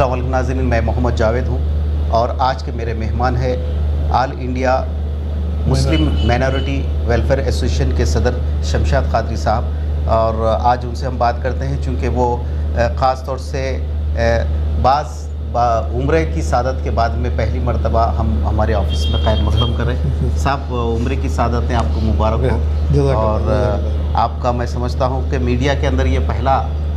अस्सलाम वालेकुम नाज़रीन, मैं मोहम्मद जावेद हूँ और आज के मेरे मेहमान हैं all India Muslim minority welfare association के सदर शमशाद कादरी साहब। और आज उनसे हम बात करते हैं चूँकि वो ख़ास तौर से उम्रे की सादत के बाद में पहली मरतबा हम हमारे ऑफिस में खैर मक़दम कर रहे हैं। साहब, उम्रे की सादत ने आपको मुबारक हो। और आपका मैं समझता हूँ कि मीडिया के अंदर ये पहला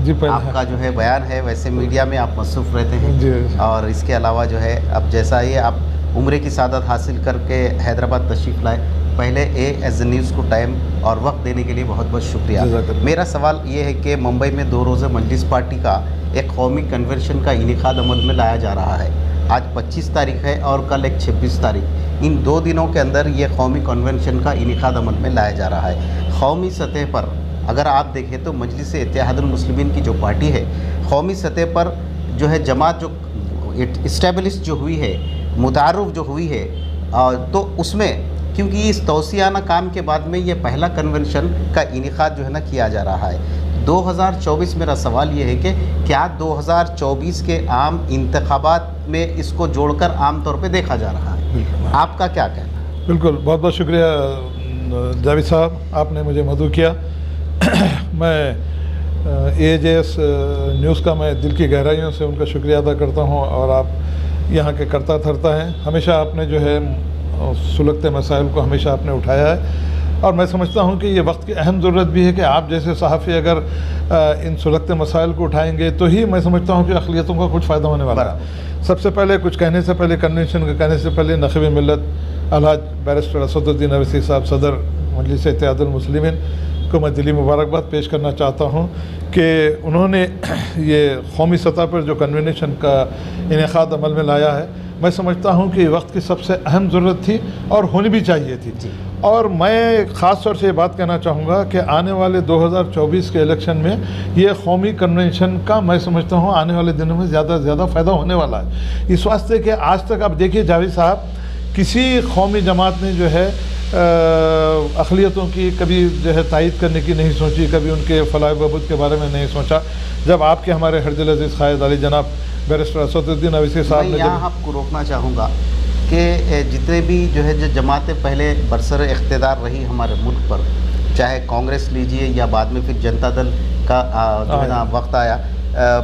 आपका जो है बयान है। वैसे मीडिया में आप मसरूफ़ रहते हैं और इसके अलावा जो है अब जैसा ही आप उम्रे की सादत हासिल करके हैदराबाद तशरीफ़ लाए, पहले एज़ न्यूज़ को टाइम और वक्त देने के लिए बहुत बहुत शुक्रिया। मेरा सवाल ये है कि मुंबई में 2 रोज़ा मजलिस पार्टी का एक कौमी कन्वेंशन का इनेकाद अमल में लाया जा रहा है। आज 25 तारीख है और कल एक 26 तारीख। इन 2 दिनों के अंदर ये कौमी कन्वेंशन का इनेकाद अमल में लाया जा रहा है। कौमी सतह पर अगर आप देखें तो मजलिस इत्तेहादुल मुस्लिमीन की जो पार्टी है, कौमी सतह पर जो है जमात जो इस्टेब्लिश जो हुई है, मुतारुफ जो हुई है, तो उसमें क्योंकि इस तौसियाना काम के बाद में ये पहला कन्वेंशन का इनेकाद जो है ना किया जा रहा है 2024। मेरा सवाल ये है कि क्या 2024 के आम इंतखाबात में इसको जोड़कर आम तौर पे देखा जा रहा है? आपका क्या कहना? बिल्कुल, बहुत बहुत शुक्रिया जावेद साहब, आपने मुझे मदऊ किया। मैं AJS न्यूज़ का मैं दिल की गहराइयों से उनका शुक्रिया अदा करता हूँ और आप यहाँ के करता धरता हैं। हमेशा आपने जो है सुलगते मसाइल को हमेशा आपने उठाया है और मैं समझता हूँ कि ये वक्त की अहम ज़रूरत भी है कि आप जैसे सहाफ़ी अगर इन सुलगते मसाइल को उठाएंगे तो ही मैं समझता हूँ कि अक़लियतों का कुछ फ़ायदा होने वाला है। सबसे पहले कुछ कहने से पहले, कन्वेंशन के कहने से पहले नक़ीब मिल्लत अलहाज बैरिस्टर असदुद्दीन अवैसी साहब सदर मजलिस इत्तेहादुल मुस्लिमीन को मैं दिली मुबारकबाद पेश करना चाहता हूँ कि उन्होंने ये कौमी सतह पर जो कन्वेंशन का इनेकाद अमल में लाया है। मैं समझता हूँ कि वक्त की सबसे अहम ज़रूरत थी और होनी भी चाहिए थी। और मैं ख़ास तौर से ये बात कहना चाहूँगा कि आने वाले 2024 के इलेक्शन में ये कौमी कन्वेंशन का मैं समझता हूँ आने वाले दिनों में ज़्यादा से ज़्यादा फ़ायदा होने वाला है। इस वास्ते कि आज तक आप देखिए जावेद साहब, किसी कौमी जमात ने जो है अक़लियतों की कभी जो है तायद करने की नहीं सोची, कभी उनके फलाह बहबूद के बारे में नहीं सोचा। जब आपके हमारे हरदिल अज़ीज़ क़ायद अली जनाब बैरिस्टर असदुद्दीन अवैसी साहब ने, यहाँ आपको रोकना चाहूँगा कि जितने भी जो है जो जमातें पहले बरसर इख्तिदार रही हमारे मुल्क पर, चाहे कांग्रेस लीजिए या बाद में फिर जनता दल का जो है ना वक्त आया,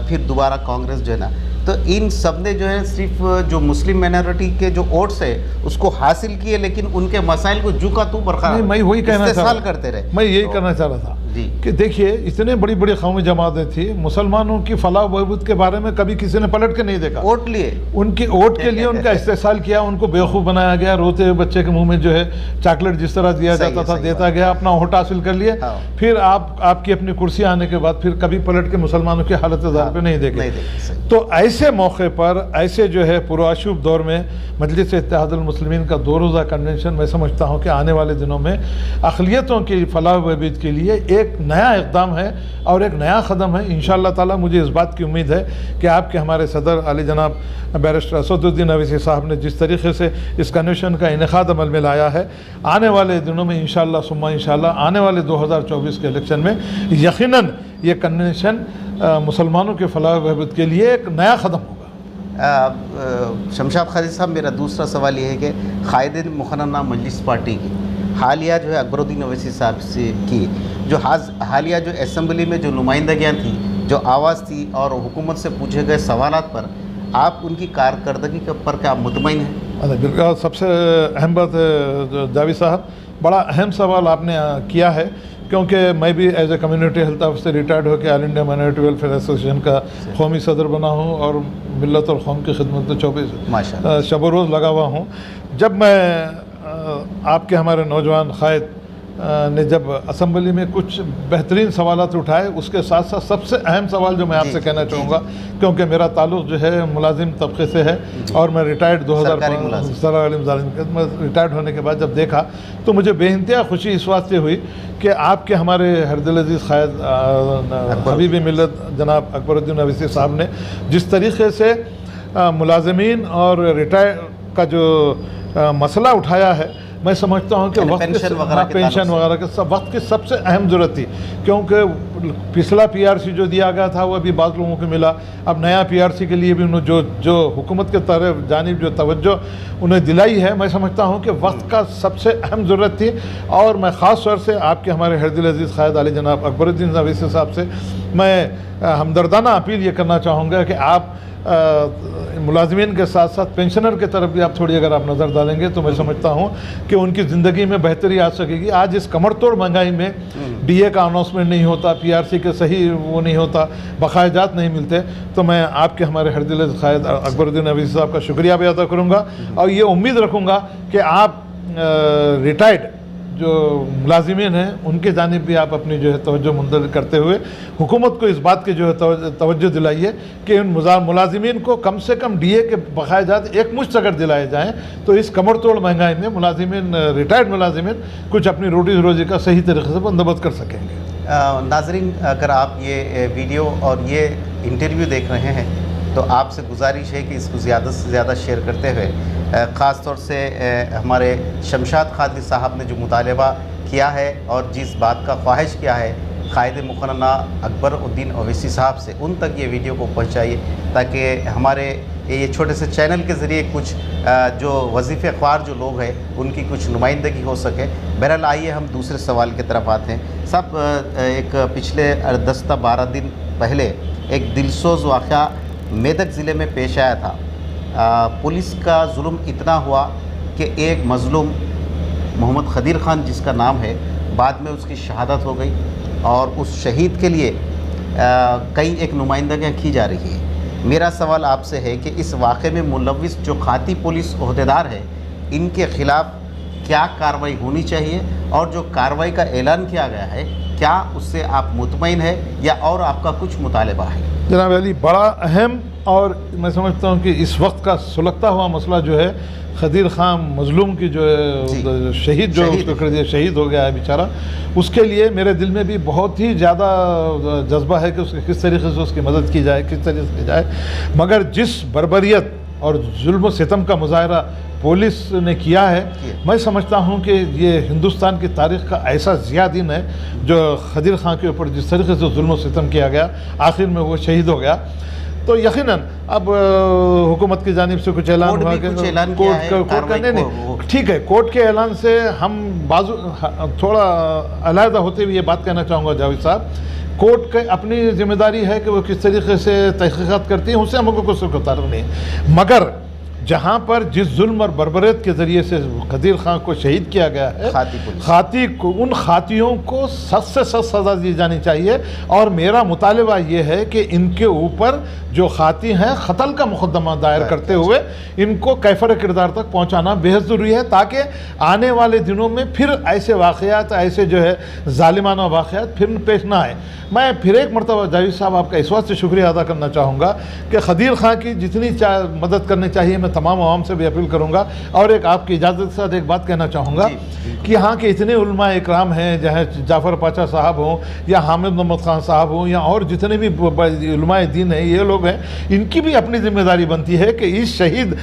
फिर दोबारा कांग्रेस जो है ना, तो इन सब ने जो है सिर्फ जो मुस्लिम माइनॉरिटी के जो वोट्स है उसको हासिल किए, लेकिन उनके मसाइल को जुका तू बरकरार मैं वही कहना साल करते रहे। मैं यही करना चाह रहा था कि देखिए इतने बड़ी बड़ी कौमी जमातें थी, मुसलमानों की फलाह बहबूद के बारे में कभी किसी ने पलट के नहीं देखा। वोट लिए, उनकी वोट के लिए उनका इस्तेसाल किया, उनको बेवकूफ़ बनाया गया। रोते हुए बच्चे के मुंह में जो है चॉकलेट जिस तरह दिया जाता था देता गया, अपना वोट हासिल कर लिए। फिर आपकी अपनी कुर्सी आने के बाद फिर कभी पलट के मुसलमानों की हालत ज़ार पे नहीं देखे। तो ऐसे मौके पर, ऐसे जो है पुरआशूब दौर में मजलिस इत्तेहादुल मुस्लिमीन का 2 रोज़ा कन्वेंशन मैं समझता हूँ कि आने वाले दिनों में अक़लियतों की फलाह बहबूद के लिए एक नया इक़दाम है और एक नया क़दम है। इंशाअल्लाह ताला मुझे इस बात की उम्मीद है कि आपके हमारे सदर अली जनाब बैरिस्टर असदुद्दीन अवैसी साहब ने जिस तरीके से इस कन्वेंशन का इनेकाद अमल में लाया है, आने वाले दिनों में इंशाअल्लाह सुम्मा इंशाअल्लाह आने वाले 2024 के इलेक्शन में यकीनन ये कन्वेंशन मुसलमानों के फलाह बहबूद के लिए एक नया क़दम होगा। शमशाद कादरी साहब, मेरा दूसरा सवाल ये है कि कायदे मुक़र्ररा मजलिस पार्टी की हालिया जो है अकबरुद्दीन अवैसी साहब से की जो हालिया जो असम्बली में जो नुमाइंदगियाँ थी, जो आवाज़ थी और हुकूमत से पूछे गए सवालात पर आप उनकी कारकर्दगी पर क्या मुतमईन हैं? बिल्कुल, सबसे अहम बात जावेद साहब, बड़ा अहम सवाल आपने किया है क्योंकि मैं भी as a community health officer retired होकर all India minority welfare association का कौमी सदर बना हूँ और मिल्लत और कौम की खिदमत में 24 शब रोज़ लगा हुआ हूँ। जब मैं आपके हमारे नौजवान क़ायद ने जब असम्बली में कुछ बेहतरीन सवालात उठाए, उसके साथ साथ सबसे अहम सवाल जो मैं आपसे कहना चाहूँगा, क्योंकि मेरा ताल्लुक़ जो है मुलाजिम तबके से है और मैं रिटायर्ड 2005 में रिटायर्ड होने के बाद जब देखा तो मुझे बेइंतहा खुशी इस वास्ते हुई कि आपके हमारे हरदिल अज़ीज़ क़ायद हबीब मिल्लत जनाब अकबरुद्दीन अवैसी साहब ने जिस तरीके से मुलाजमीन और रिटायर का जो मसला उठाया है, मैं समझता हूँ कि यानी वक्त पेंशन वगैरह के पेंशन वगैरह के सब वक्त की सबसे अहम ज़रूरत थी, क्योंकि पिछला पीआरसी जो दिया गया था वो अभी बाज़ लोगों को मिला। अब नया पीआरसी के लिए भी उन्होंने जो हुकूमत के तरफ जानिब जो तवज्जो उन्हें दिलाई है, मैं समझता हूँ कि वक्त का सबसे अहम ज़रूरत थी। और मैं ख़ास तौर से आपके हमारे हरदिल अज़ीज़ क़ायद आली जनाब अकबरुद्दीन अवैसी साहब से मैं हमदर्दाना अपील ये करना चाहूँगा कि आप मुलाजिमीन के साथ साथ पेंशनर के तरफ भी आप थोड़ी अगर आप नज़र डालेंगे तो मैं समझता हूँ कि उनकी ज़िंदगी में बेहतरी आ सकेगी। आज इस कमर तोड़ महंगाई में डीए का अनाउंसमेंट नहीं होता, पीआरसी के सही वो नहीं होता, बकायाजात नहीं मिलते, तो मैं आपके हमारे हरदिल क़ायद अकबरुद्दीन अवैसी साहब का शुक्रिया भी अदा करूँगा और ये उम्मीद रखूँगा कि आप रिटायर्ड जो मुलाजिमीन हैं उनके जानिब भी आप अपनी जो है तवज्जो मुंतकिल करते हुए हुकूमत को इस बात की जो है तवज्जो दिलाइए कि उन मुलाजिमीन को कम से कम डीए के बकायाजात एक मुश्त अगर दिलाए जाएँ तो इस कमर तोड़ महंगाई में मुलाजिमीन, रिटायर्ड मुलाजिमीन कुछ अपनी रोटी रोजी का सही तरीके से बंदोबस्त कर सकेंगे। नाज़रीन, अगर आप ये वीडियो और ये इंटरव्यू देख रहे हैं तो आपसे गुजारिश है कि इसको ज़्यादा से ज़्यादा शेयर करते हुए ख़ास तौर से हमारे शमशाद कादरी साहब ने जो मुतालबा किया है और जिस बात का ख्वाहिश किया है क़ायद मुक़र्रना अकबरुद्दीन अवैसी साहब से, उन तक ये वीडियो को पहुँचाइए ताकि हमारे ये छोटे से चैनल के ज़रिए कुछ जो वजीफ़े ख्वार जो लोग हैं उनकी कुछ नुमाइंदगी हो सके। बहरहाल आइए हम दूसरे सवाल की तरफ आते हैं। साहब, एक पिछले 10-12 दिन पहले एक दिलसोज़ वाक़या मेदक ज़िले में पेश आया था। पुलिस का जुल्म इतना हुआ कि एक मज़लूम मोहम्मद खदीर ख़ान जिसका नाम है, बाद में उसकी शहादत हो गई और उस शहीद के लिए कई एक नुमाइंदगियाँ की जा रही है। मेरा सवाल आपसे है कि इस वाक़े में मुलव्विस जो खाती पुलिस ओहदेदार है इनके ख़िलाफ़ क्या कार्रवाई होनी चाहिए और जो कार्रवाई का ऐलान किया गया है क्या उससे आप मुतमईन है या और आपका कुछ मुतालबा है? जनाब अली, बड़ा अहम और मैं समझता हूँ कि इस वक्त का सुलगता हुआ मसला जो है खदीर ख़ान मज़लूम की जो है शहीद जो उसको कर दिया, शहीद हो गया है बेचारा, उसके लिए मेरे दिल में भी बहुत ही ज़्यादा जज्बा है कि उसके किस तरीके से उसकी मदद की जाए, किस तरीके से की जाए। मगर जिस बर्बरियत और जुल्म सितम का मुजाहरा पुलिस ने किया है, मैं समझता हूँ कि ये हिंदुस्तान की तारीख़ का ऐसा ज़िया दिन है जो खदीर ख़ान के ऊपर जिस तरीके से जुल्म सितम किया गया, आखिर में वो शहीद हो गया। तो यकीनन अब हुकूमत की जानिब से कुछ ऐलान हुआ कि कोर्ट का नहीं, ठीक है, कोर्ट के ऐलान से हम बाजू थोड़ा अलहदा होते हुए ये बात कहना चाहूँगा जावेद साहब, कोर्ट की अपनी जिम्मेदारी है कि वो किस तरीके से तहक़ीक़ात करती है, उससे हमको कुछ ताल्लुक़ नहीं है। मगर जहाँ पर जिस जुल्म और बर्बरियत के ज़रिए से खदीर ख़ान को शहीद किया गया है, उन खातियों को सख्त से सख्त सज़ा दी जानी चाहिए। और मेरा मुतालबा ये है कि इनके ऊपर जो खाती हैं क़त्ल का मुक़दमा दायर करते हुए इनको कैफ़र किरदार तक पहुँचाना बेहद ज़रूरी है, ताकि आने वाले दिनों में फिर ऐसे वाक़यात, ऐसे जो है ज़ालिमाना वाक़यात फिर पेश ना आए। मैं फिर एक मरतबा जावेद साहब आपका इस बात से शुक्रिया अदा करना चाहूँगा कि खदीर ख़ान की जितनी मदद करनी चाहिए मैं तमाम आवाम से भी अपील करूँगा। और एक आपकी इजाज़त के साथ एक बात कहना चाहूँगा कि यहाँ के इतने उलमा इकराम हैं, चाहे जाफ़र पाचा साहब हों या हामिद मोहम्मद ख़ान साहब हों या और जितने भी उलमा दीन हैं, ये लोग हैं, इनकी भी अपनी ज़िम्मेदारी बनती है कि इस शहीद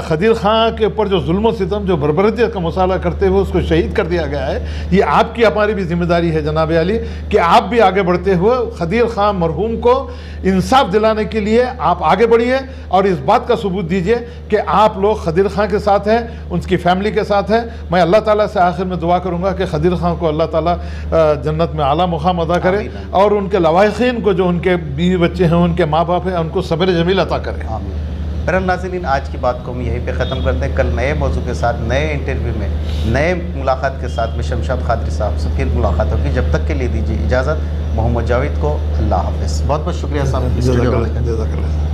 खदीर ख़ान के ऊपर जो जुल्म सितम, जो बर्बरियत का मुसाला करते हुए उसको शहीद कर दिया गया है, ये आपकी हमारी भी ज़िम्मेदारी है जनाब अली कि आप भी आगे बढ़ते हुए खदीर ख़ान मरहूम को इंसाफ दिलाने के लिए आप आगे बढ़िए और इस बात का सबूत दीजिए कि आप लोग खदीर ख़ान के साथ हैं, उनकी फ़ैमिली के साथ हैं। मैं अल्लाह ताला से आखिर में दुआ करूँगा कि खदीर ख़ान को अल्लाह ताला जन्नत में आला मुक़ाम अदा करे और उनके लवाहिक़ीन को, जो उनके बीवी बच्चे हैं, उनके माँ बाप हैं, उनको सब्र जमील अता करे। बहरहाल नाज़रीन, आज की बात को हम यहीं पे ख़त्म करते हैं। कल नए मौजू के साथ, नए इंटरव्यू में, नए मुलाकात के साथ में शमशाद कादरी साहब से फिर मुलाकात होगी। जब तक के लिए दीजिए इजाज़त। मोहम्मद जावेद को अल्लाह हाफ़िज़। बहुत बहुत शुक्रिया साहब।